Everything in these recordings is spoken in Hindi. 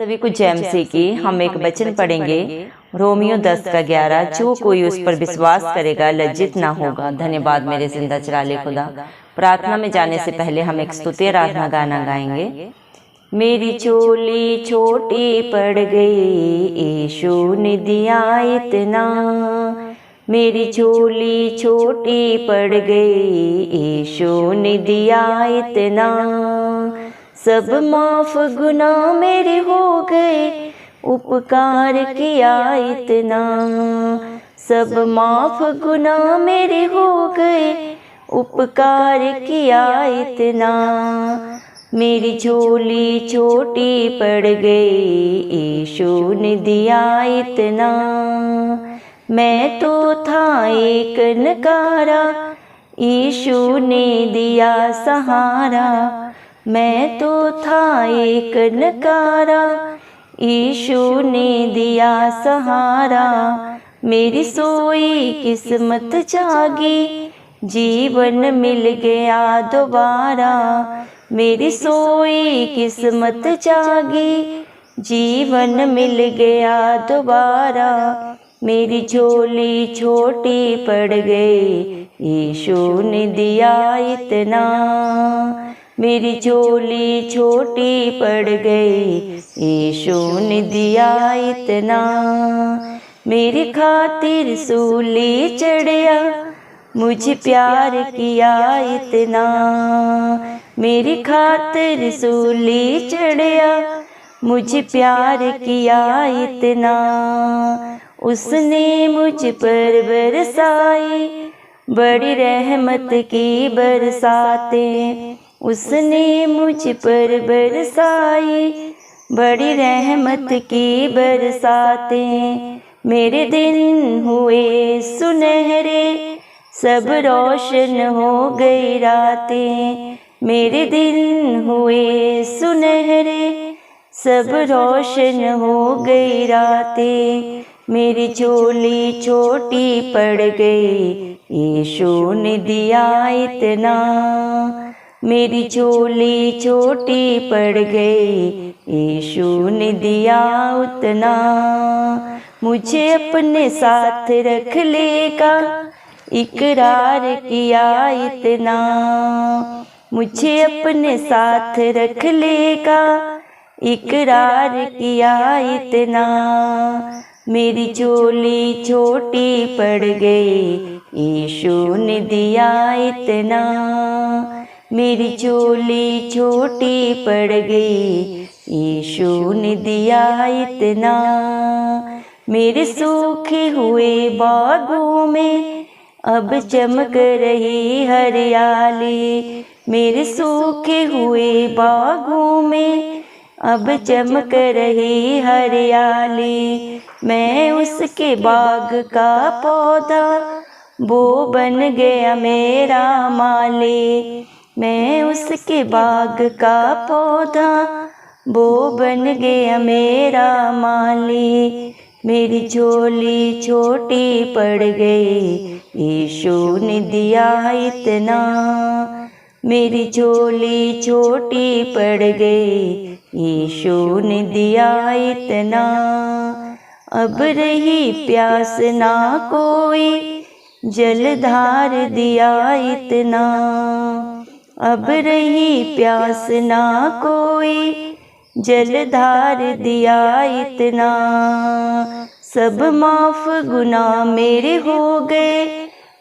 सभी को जय मसीह की। हम एक वचन पढ़ेंगे, रोमियो 10:11। जो कोई उस पर विश्वास करेगा लज्जित ना होगा। धन्यवाद मेरे जिंदा चिराले खुदा। प्रार्थना में जाने से पहले हम एक स्तुति आराधना गाना गाएंगे। मेरी चोली छोटी पड़ गई, यीशु ने दिया इतना। मेरी चोली छोटी पड़ गई, यीशु ने दिया इतना। सब माफ गुनाह मेरे हो गए, उपकार किया इतना। सब माफ गुनाह मेरे हो गए, उपकार किया इतना। मेरी झोली छोटी पड़ गई, यीशु ने दिया इतना। मैं तो था एक नकारा, यीशु ने दिया सहारा। मैं तो था एक नकारा, यीशु ने दिया सहारा। मेरी सोई किस्मत जागी, जीवन मिल गया दोबारा। मेरी सोई किस्मत जागी, जीवन मिल गया दोबारा। मेरी झोली छोटी पड़ गई, यीशु ने दिया इतना। मेरी झोली छोटी पड़ गई, यीशु ने दिया इतना। मेरी खातिर सूली चढ़िया, मुझे प्यार किया इतना। मेरी खातिर सूली चढ़िया, मुझे प्यार किया इतना। उसने मुझ पर बरसाई बड़ी रहमत की बरसातें। उसने मुझ पर बरसाई बड़ी रहमत की बरसातें। मेरे दिन हुए सुनहरे, सब रोशन हो गई रातें। मेरे दिन हुए सुनहरे, सब रोशन हो गई रातें। मेरी झोली छोटी पड़ गई, यीशु ने दिया इतना। मेरी झोली छोटी पड़ गई, यीशु ने दिया उतना। मुझे अपने साथ रख लेगा, इकरार किया इतना। मुझे अपने साथ रख लेगा, इकरार किया इतना। मेरी झोली छोटी पड़ गई, यीशु ने दिया इतना। मेरी झोली छोटी पड़ गई, यीशु ने दिया इतना। मेरे सूखे हुए बागों में अब चमक रही हरियाली। मेरे सूखे हुए बागों में अब चमक रही हरियाली। मैं उसके बाग का पौधा, वो बन गया मेरा माली। मैं उसके बाग का पौधा, वो बन गया मेरा माली। मेरी झोली छोटी पड़ गई, यीशु ने दिया इतना। मेरी झोली छोटी पड़ गई, यीशु ने दिया इतना। अब रही प्यास ना कोई, जलधार दिया इतना। अब रही प्यास ना कोई, जलधार दिया इतना। सब माफ गुनाह मेरे हो गए,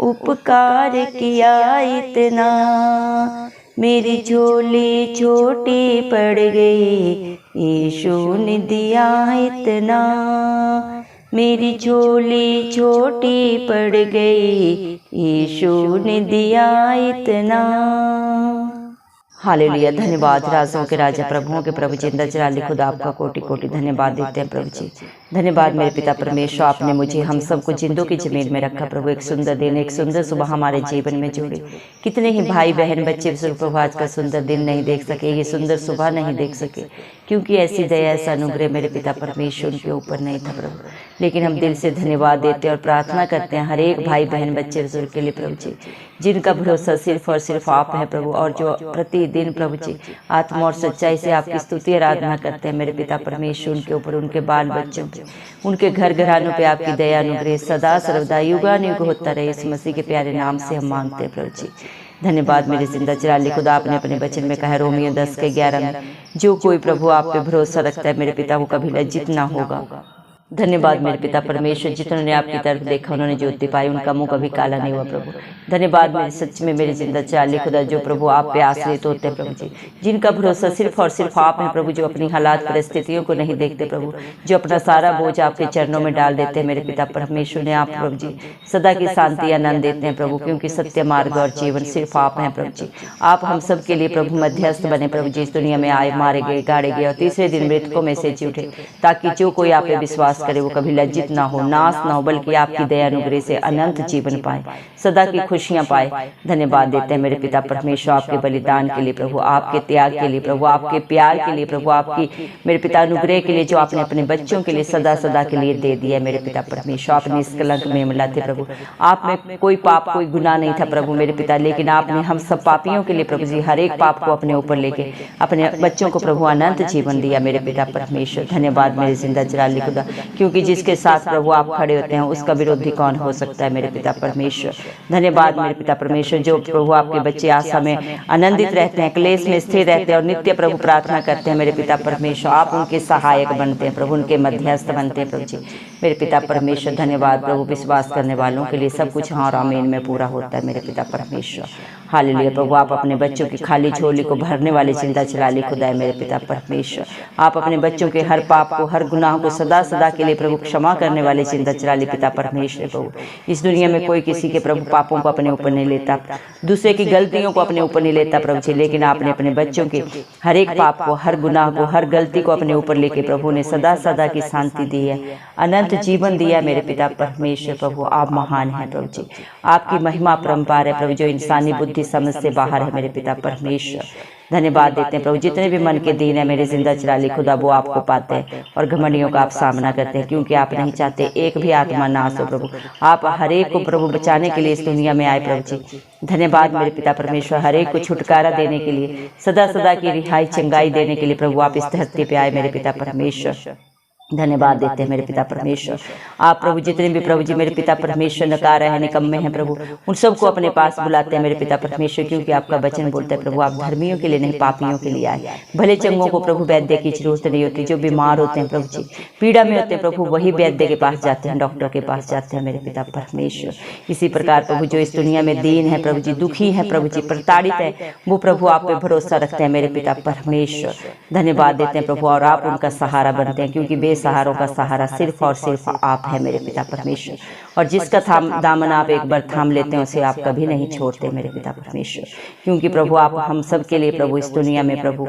उपकार किया इतना। मेरी झोली छोटी पड़ गई, यीशु ने दिया इतना। मेरी झोली छोटी पड़ गई, यीशु ने दिया इतना। हालेलुया। धन्यवाद राजों के राजा, प्रभुओं के प्रभु, जिंदा चिराली खुदा, आपका कोटि कोटि धन्यवाद देते हैं प्रभु जी। धन्यवाद मेरे पिता परमेश्वर, आपने मुझे हम सबको जिंदों की जमीन में रखा प्रभु। एक सुंदर दिन, एक सुंदर सुबह हमारे जीवन में जोड़े। कितने ही भाई बहन बच्चे प्रभु आज का सुंदर दिन नहीं देख सके, ये सुंदर सुबह नहीं देख सके, क्योंकि ऐसी दया ऐसा अनुग्रह मेरे पिता परमेश्वर उनके ऊपर नहीं था प्रभु। लेकिन हम दिल से धन्यवाद देते हैं और प्रार्थना करते हैं हर एक भाई बहन बच्चे बुजुर्ग के लिए प्रभु जी, जिनका भरोसा सिर्फ और सिर्फ आप है प्रभु, और जो प्रतिदिन प्रभु जी आत्मा और सच्चाई से आपकी स्तुति आराधना करते हैं मेरे पिता परमेश्वर। उनके ऊपर, उनके बाल बच्चों पे, उनके घर घरानों पे आपकी दया अनुग्रह सदा सर्वदा युगानुयुग होता रहे। इस मसीह के प्यारे नाम से हम मांगते हैं प्रभु जी। धन्यवाद मेरे जिंदा चिराली खुदा, आपने अपने वचन में कहा रोमियो 10:11 में, जो कोई प्रभु आप पे भरोसा रखता है मेरे पिता, वो कभी लज्जित ना होगा। धन्यवाद मेरे पिता परमेश्वर, जिन्होंने आपकी तरफ देखा उन्होंने ज्योति पाई, उनका मुंह कभी काला नहीं हुआ प्रभु। धन्यवाद मेरे सच में मेरे जिंदा चाली खुदा, जो प्रभु आप पे आश्रित होते हैं प्रभु जी, जिनका भरोसा सिर्फ और सिर्फ आप हैं प्रभु, जो अपनी हालात परिस्थितियों को नहीं देखते प्रभु, जो अपना सारा बोझ आपके चरणों में डाल देते हैं मेरे पिता परमेश्वर। ने आप प्रभु जी सदा की शांति आनंद देते हैं प्रभु, क्योंकि सत्य मार्ग और जीवन सिर्फ आप हैं प्रभु जी। आप हम सब के लिए प्रभु मध्यस्थ बने प्रभु जी, इस दुनिया में आए, मारे गए, गाड़े गए और तीसरे दिन मृतकों में से जी उठे, ताकि जो कोई आप पे विश्वास करे वो कभी लज्जित ना हो, नाश ना हो, बल्कि आपकी दया अनुग्रह से अनंत जीवन पाए, सदा की खुशियां पाए। धन्यवाद देते हैं मेरे पिता परमेश्वर, आपके बलिदान के लिए प्रभु, आपके त्याग के लिए प्रभु, आपके प्यार के लिए प्रभु, आपकी मेरे पिता अनुग्रह के लिए जो आपने अपने बच्चों के लिए सदा सदा के लिए दे दिया मेरे पिता परमेश्वर। आपने इस कलंक में मिला थे प्रभु, आप में कोई पाप कोई गुनाह नहीं था प्रभु मेरे पिता, लेकिन आपने हम सब पापियों के लिए प्रभु जी हर एक पाप को अपने ऊपर लेके अपने बच्चों को प्रभु अनंत जीवन दिया मेरे पिता परमेश्वर। धन्यवाद मेरे जिंदा चिराली खुदा, क्योंकि जिसके साथ प्रभु आप खड़े होते हैं उसका विरोधी कौन हो सकता है मेरे पिता परमेश्वर। धन्यवाद मेरे पिता परमेश्वर, जो प्रभु आपके बच्चे आशा में आनंदित रहते हैं, क्लेश में स्थिर रहते हैं और नित्य प्रभु प्रार्थना करते हैं मेरे पिता परमेश्वर, आप उनके सहायक बनते हैं प्रभु, उनके मध्यस्थ बनते हैं प्रभु जी मेरे पिता परमेश्वर। धन्यवाद प्रभु, विश्वास करने वालों के लिए सब कुछ हाँ और आमीन में पूरा होता है मेरे पिता परमेश्वर। हालेलुया प्रभु, आप अपने बच्चों की खाली झोली को भरने वाले जिंदा चिराली खुदा है मेरे पिता परमेश्वर। आप अपने बच्चों के हर पाप को, हर गुनाह को सदा सदा के लिए प्रभु क्षमा करने वाले जिंदा चिराली पिता परमेश्वर प्रभु। इस दुनिया में कोई किसी के प्रभु पापों को अपने ऊपर नहीं लेता, दूसरे की गलतियों को अपने ऊपर नहीं लेता प्रभु जी, लेकिन आपने अपने बच्चों के हर एक पाप को, हर गुनाह को, हर गलती को अपने ऊपर लेके प्रभु ने सदा सदा की शांति दी है, अनंत जीवन दिया मेरे पिता परमेश्वर प्रभु। आप महान हैं प्रभु जी, आपकी महिमा परम्पार है प्रभु, जो इंसानी बुद्धि समझ से बाहर है मेरे पिता परमेश्वर। धन्यवाद देते हैं प्रभु, जितने भी मन के दीन है मेरे जिंदा चिराली खुदा वो आपको पाते हैं और घमंडियों का आप सामना करते हैं, क्योंकि आप नहीं चाहते एक भी आत्मा नाश हो प्रभु। आप हर एक को प्रभु बचाने के लिए इस दुनिया में आए प्रभु जी। धन्यवाद मेरे पिता परमेश्वर, हर एक को छुटकारा देने के लिए, सदा सदा की रिहाई चंगाई देने के लिए प्रभु आप इस धरती पे आए मेरे पिता परमेश्वर। धन्यवाद देते हैं मेरे पिता परमेश्वर। आप प्रभु जितने भी प्रभु जी मेरे पिता परमेश्वर नकार रहे हैं, निकम्मे हैं प्रभु, उन सबको अपने पास बुलाते हैं मेरे पिता परमेश्वर, क्योंकि आपका वचन बोलता है प्रभु आप धर्मियों के लिए नहीं पापियों के लिए आए। भले चंगों को प्रभु वैद्य की जरूरत नहीं होती, जो बीमार होते हैं प्रभु जी, पीड़ा में होते हैं प्रभु, वही वैद्य के पास जाते हैं, डॉक्टर के पास जाते हैं मेरे पिता परमेश्वर। इसी प्रकार प्रभु जो इस दुनिया में दीन है प्रभु जी, दुखी है प्रभु जी, प्रताड़ित है, वो प्रभु आप पे भरोसा रखते हैं मेरे पिता परमेश्वर। धन्यवाद देते हैं प्रभु, और आप उनका सहारा बनते हैं, क्योंकि सहारों का सहारा सिर्फ और सिर्फ आप है मेरे पिता परमेश्वर। और जिसका दामन आप एक बार थाम लेते हैं उसे आप कभी नहीं छोड़ते मेरे पिता परमेश्वर, क्योंकि प्रभु आप हम सब के लिए प्रभु इस दुनिया में प्रभु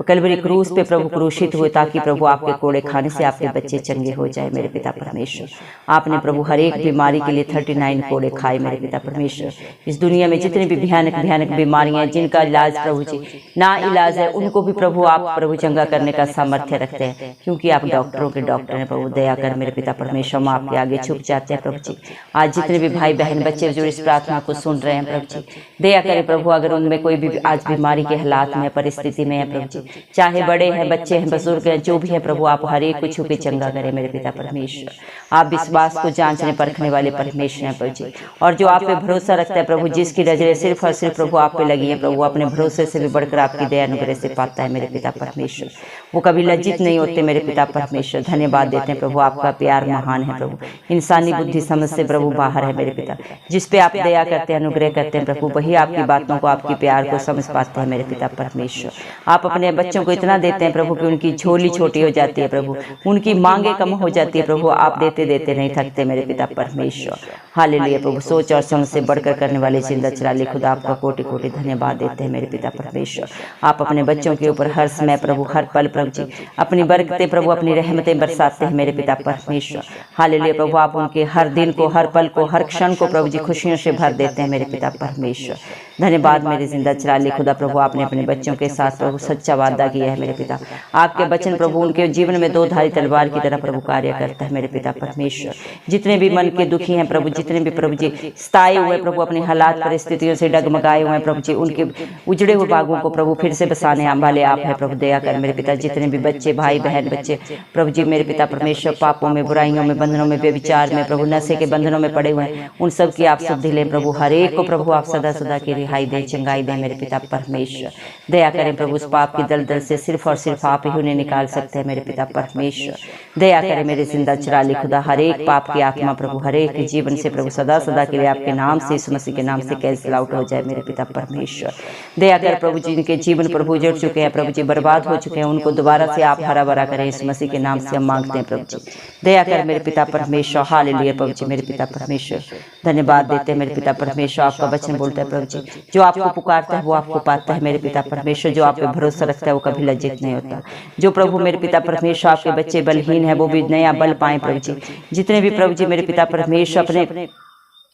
कलवरी क्रूस पे प्रभु क्रूसित हुए, ताकि प्रभु आपके कोड़े खाने से आपके बच्चे चंगे हो जाए मेरे पिता परमेश्वर। आपने प्रभु हर एक बीमारी के लिए 39 कोड़े खाए मेरे पिता परमेश्वर। इस दुनिया में जितनी भी भयानक भयानक बीमारियां हैं, जिनका इलाज प्रभु जी ना इलाज है, उनको भी प्रभु आप प्रभु चंगा करने का सामर्थ्य रखते हैं, क्योंकि आप डॉक्टरों के डॉक्टर हैं प्रभु। दया कर मेरे पिता परमेश्वर, हम आपके आगे झुक जाते हैं प्रभु जी। आज जितने भी भाई बहन बच्चे जो इस प्रार्थना को सुन रहे हैं प्रभु जी, दया करें प्रभु, अगर उनमें कोई भी आज बीमारी के हालात में परिस्थिति में है प्रभु जी, चाहे बड़े हैं, बच्चे हैं, बुजुर्ग हैं, जो भी है प्रभु आप हर एक को छू के चंगा करें मेरे पिता परमेश्वर। आप विश्वास को जांचने परखने वाले परमेश्वर हैं प्रभु जी, और जो आप पे भरोसा रखता है प्रभु, जिसकी नजरें सिर्फ और सिर्फ प्रभु आप पे लगी है प्रभु, अपने भरोसे से भी बढ़कर आपकी दया अनुग्रह से पाता है मेरे पिता परमेश्वर। वो कभी लज्जित नहीं होते मेरे पिता परमेश्वर। धन्यवाद देते हैं प्रभु, आपका प्यार महान है प्रभु, इंसानी बुद्धि समझ समझ से प्रभु बाहर है मेरे पिता। जिस पे आप दया करते हैं, अनुग्रह करते हैं प्रभु, वही आपकी बातों को, आपकी प्यार को समझ पाते हैं मेरे पिता परमेश्वर। आप अपने बच्चों को इतना देते हैं प्रभु कि उनकी झोली छोटी हो जाती है प्रभु, उनकी मांगे कम हो जाती है प्रभु। आप देते देते नहीं थकते मेरे पिता परमेश्वर। हालेलुया प्रभु। सोच और समझ से बढ़कर करने वाले जिंदा चलाले खुदा, आपका कोटि कोटि धन्यवाद देते हैं मेरे पिता परमेश्वर। आप अपने बच्चों के ऊपर हर समय प्रभु, हर पल प्रभु जी अपनी बरकतें प्रभु, अपनी रहमतें बरसाते हैं मेरे पिता परमेश्वर। हालेलुया प्रभु। आप उनके हर दिन को, हर पल को, हर क्षण को प्रभु जी खुशियों से भर देते हैं मेरे पिता परमेश्वर। धन्यवाद मेरे जिंदा चलाले खुदा प्रभु। आपने अपने बच्चों के साथ प्रभु सच्चा वादा किया है मेरे पिता। आपके वचन प्रभु उनके जीवन में दो धारी तलवार की तरह प्रभु कार्य करता है मेरे पिता परमेश्वर। जितने भी मन के दुखी हैं प्रभु, जितने भी प्रभु जी सताए हुए प्रभु, अपनी हालात परिस्थितियों से डगमगाए हुए हैं प्रभु जी, उनके उजड़े हुए बागों को प्रभु फिर से बसाने वाले आप है प्रभु। दया कर मेरे पिता। जितने भी बच्चे, भाई बहन, बच्चे प्रभु जी मेरे पिता परमेश्वर पापों में, बुराइयों में, बंधनों में, व्यभिचार में प्रभु, नशे के बंधनों में पड़े हुए हैं, उन सब की आप शुद्धि लें प्रभु। हर एक को प्रभु आप सदा सदा की रिहाई दें, चंगाई दें मेरे पिता परमेश्वर। दया करें प्रभु। उस पाप की दलदल से सिर्फ और सिर्फ आप ही उन्हें निकाल सकते हैं मेरे पिता परमेश्वर। दया करें मेरे जिंदा चलाली खुदा। हर एक पाप की आत्मा प्रभु, हर एक के जीवन से प्रभु सदा सदा के लिए आपके नाम से, यीशु मसीह के नाम से कैंसिल आउट हो जाए मेरे पिता परमेश्वर। दया कर प्रभु जी इनके जीवन प्रभु उजड़ चुके हैं प्रभु जी, बर्बाद हो चुके हैं, उनको दोबारा से आप हरा भरा करें यीशु मसीह के नाम से हम मांगते हैं प्रभु जी। दया कर मेरे पिता परमेश्वर। हालेलुया प्रभु जी मेरे पिता परमेश्वर। धन्यवाद देते हैं मेरे पिता परमेश्वर। आपका वचन बोलता है प्रभु जी, जो आपको पुकारता है वो आपको पाता है मेरे पिता परमेश्वर। जो आप पे भरोसा रखता है वो कभी लज्जित नहीं होता। जो प्रभु मेरे पिता परमेश्वर आपके बच्चे बलहीन है वो भी नया बल पाए प्रभु जी। जितने भी प्रभु जी मेरे पिता परमेश्वर अपने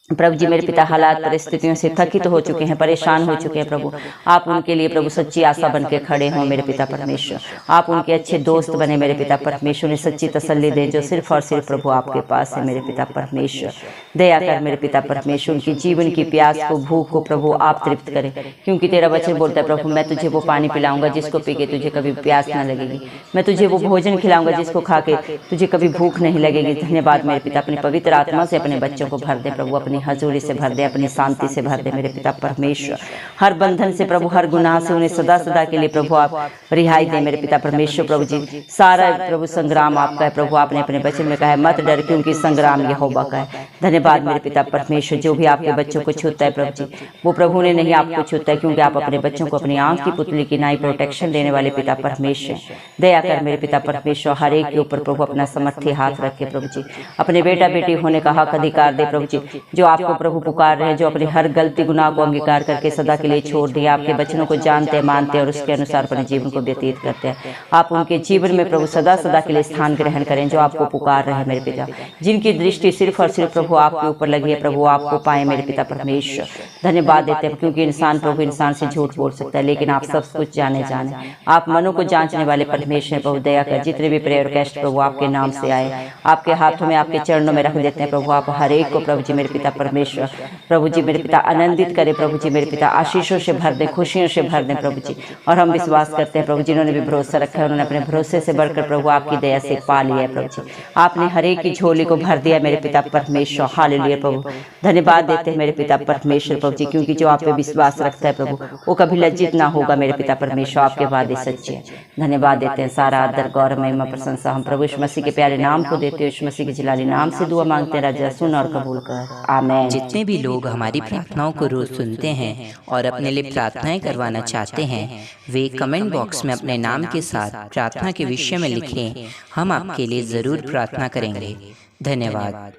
प्रभु जी मेरे पिता हालात परिस्थितियों से थकित हो चुके हैं, परेशान हो चुके हैं प्रभु, आप उनके लिए प्रभु सच्ची आशा बन के खड़े हों मेरे पिता परमेश्वर। आप उनके अच्छे दोस्त बने मेरे पिता परमेश्वर। उन्हें सच्ची तसल्ली दें जो सिर्फ और सिर्फ प्रभु आपके पास है मेरे पिता परमेश्वर। दया कर मेरे पिता परमेश्वर। उनकी जीवन की प्यास को, भूख को प्रभु आप तृप्त करें, क्योंकि तेरा वचन बोलता है प्रभु, मैं तुझे वो पानी पिलाऊंगा जिसको पी के तुझे कभी प्यास न लगेगी। मैं तुझे वो भोजन खिलाऊंगा जिसको खा के तुझे कभी भूख नहीं लगेगी। धन्यवाद मेरे पिता। अपनी पवित्र आत्मा से अपने बच्चों को भर दे प्रभु, अपनी हजूरी से भर दे, अपनी शांति से भर दे मेरे पिता परमेश्वर। हर बंधन से प्रभु, हर गुनाह से उन्हें सदा सदा के लिए प्रभु आप रिहाई दे मेरे पिता परमेश्वर। प्रभु जी सारा प्रभु संग्राम आपका है प्रभु। आपने अपने वचन में कहा है मत डर क्योंकि संग्राम यहोवा का है। धन्यवाद मेरे पिता परमेश्वर। जो भी आपके बच्चों को छूता है प्रभु जी, वो प्रभु ने नहीं आपको छूता है, क्योंकि आप अपने बच्चों को अपनी आंख की पुतली की नाई प्रोटेक्शन देने वाले पिता परमेश्वर। दया कर मेरे पिता परमेश्वर। हर एक के ऊपर प्रभु अपना समर्थी हाथ रखे प्रभु जी। अपने बेटा बेटी होने का हक अधिकार दे प्रभु जी। जो आपको प्रभु पुकार रहे हैं, जो अपनी हर गलती गुनाह को अंगीकार करके सदा के लिए छोड़ दिया, आपके वचनों को जानते मानते और उसके अनुसार अपने जीवन को व्यतीत करते हैं, आप उनके जीवन में प्रभु सदा सदा के लिए स्थान ग्रहण करें। जो आपको पुकार रहे हैं मेरे पिता, जिनकी दृष्टि सिर्फ और सिर्फ प्रभु आपके ऊपर लगी है प्रभु, आपको पाए मेरे पिता परमेश्वर। धन्यवाद देते हैं, क्योंकि इंसान प्रभु इंसान से झूठ बोल सकता है, लेकिन आप सब कुछ जाने आप मनों को जांचने वाले परमेश्वर प्रभु। दया कर जितने भी प्रेयर रिक्वेस्ट प्रभु आपके नाम से आए, आपके हाथों में, आपके चरणों में रख देते हैं प्रभु। आप हर एक को प्रभु जी मेरे पिता परमेश्वर प्रभु जी मेरे पिता आनंदित करें प्रभु जी मेरे पिता। आशीषों से भर दें, खुशियों से भर दें प्रभु जी। और हम विश्वास करते हैं प्रभु, जिन्होंने भी भरोसा रखा है उन्होंने अपने भरोसे से बढ़कर प्रभु आपकी दया से पा लिया है प्रभु जी। आपने हर एक की झोली को भर दिया मेरे पिता परमेश्वर। हालेलुया प्रभु। धन्यवाद देते हैं मेरे पिता परमेश्वर प्रभु जी, क्योंकि जो आप पे विश्वास रखता है प्रभु वो कभी लज्जित ना होगा मेरे पिता परमेश्वर। आपके वादे सच्चे हैं। धन्यवाद देते हैं। सारा आदर गौरव महिमा प्रशंसा हम प्रभु यीशु मसीह के प्यारे नाम को देते हैं। यीशु मसीह के जलाली नाम से दुआ मांगते हैं राजा, सुन और कबूल कर। आमीन। जितने भी लोग हमारी प्रार्थनाओं को रोज सुनते हैं और अपने लिए प्रार्थनाएं करवाना चाहते हैं, वे कमेंट बॉक्स में अपने नाम के साथ प्रार्थना के विषय में लिखें। हम आपके लिए जरूर प्रार्थना करेंगे। धन्यवाद।